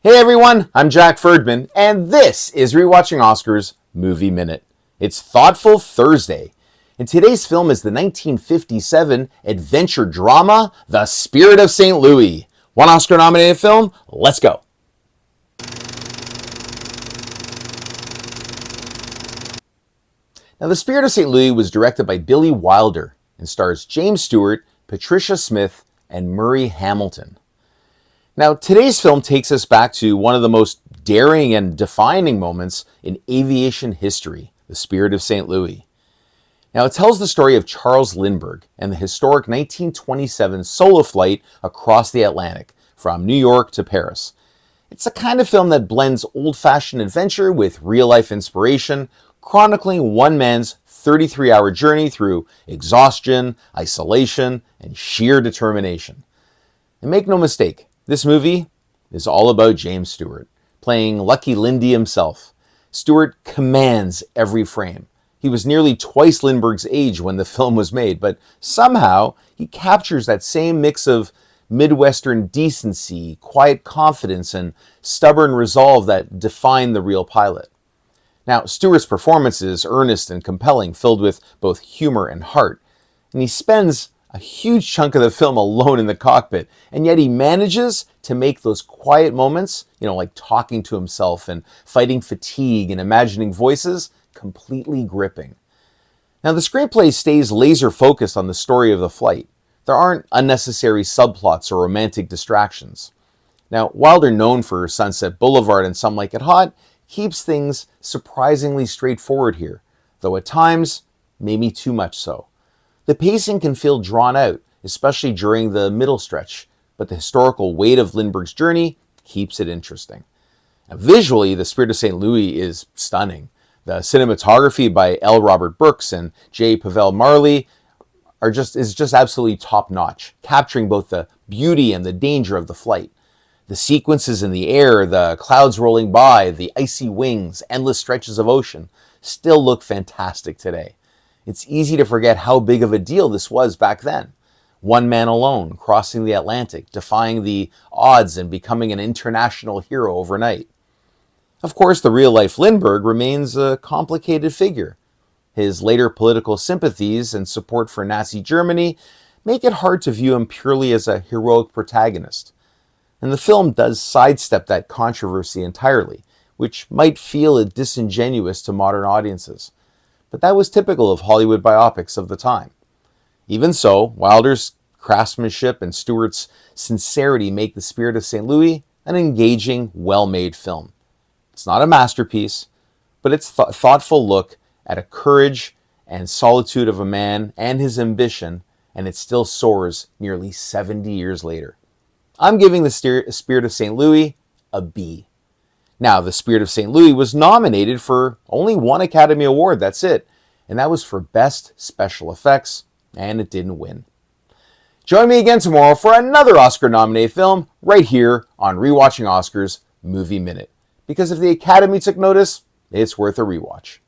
Hey everyone, I'm Jack Ferdman, and this is Rewatching Oscars Movie Minute. It's Thoughtful Thursday, and today's film is the 1957 adventure drama, The Spirit of St. Louis. One Oscar-nominated film, let's go. Now, The Spirit of St. Louis was directed by Billy Wilder and stars James Stewart, Patricia Smith, and Murray Hamilton. Now, today's film takes us back to one of the most daring and defining moments in aviation history, The Spirit of St. Louis. Now, it tells the story of Charles Lindbergh and the historic 1927 solo flight across the Atlantic from New York to Paris. It's a kind of film that blends old-fashioned adventure with real-life inspiration, chronicling one man's 33-hour journey through exhaustion, isolation, and sheer determination. And make no mistake, this movie is all about James Stewart, playing Lucky Lindy himself. Stewart commands every frame. He was nearly twice Lindbergh's age when the film was made, but somehow he captures that same mix of Midwestern decency, quiet confidence, and stubborn resolve that defined the real pilot. Now, Stewart's performance is earnest and compelling, filled with both humor and heart, and he spends a huge chunk of the film alone in the cockpit, and yet he manages to make those quiet moments, like talking to himself and fighting fatigue and imagining voices, completely gripping. Now, the screenplay stays laser focused on the story of the flight. There aren't unnecessary subplots or romantic distractions. Now, Wilder, known for Sunset Boulevard and Some Like It Hot, keeps things surprisingly straightforward here, though at times, maybe too much so. The pacing can feel drawn out, especially during the middle stretch, but the historical weight of Lindbergh's journey keeps it interesting. Now, visually, The Spirit of St. Louis is stunning. The cinematography by L. Robert Brooks and J. Pavel Marley is just absolutely top-notch, capturing both the beauty and the danger of the flight. The sequences in the air, the clouds rolling by, the icy wings, endless stretches of ocean, still look fantastic today. It's easy to forget how big of a deal this was back then. One man alone, crossing the Atlantic, defying the odds and becoming an international hero overnight. Of course, the real-life Lindbergh remains a complicated figure. His later political sympathies and support for Nazi Germany make it hard to view him purely as a heroic protagonist. And the film does sidestep that controversy entirely, which might feel disingenuous to modern audiences. But that was typical of Hollywood biopics of the time. Even so, Wilder's craftsmanship and Stewart's sincerity make The Spirit of St. Louis an engaging, well-made film. It's not a masterpiece, but it's a thoughtful look at a courage and solitude of a man and his ambition, and it still soars nearly 70 years later. I'm giving The Spirit of St. Louis a B. Now, The Spirit of St. Louis was nominated for only one Academy Award, that's it, and that was for Best Special Effects, and it didn't win. Join me again tomorrow for another Oscar-nominated film right here on Rewatching Oscars Movie Minute, because if the Academy took notice, it's worth a rewatch.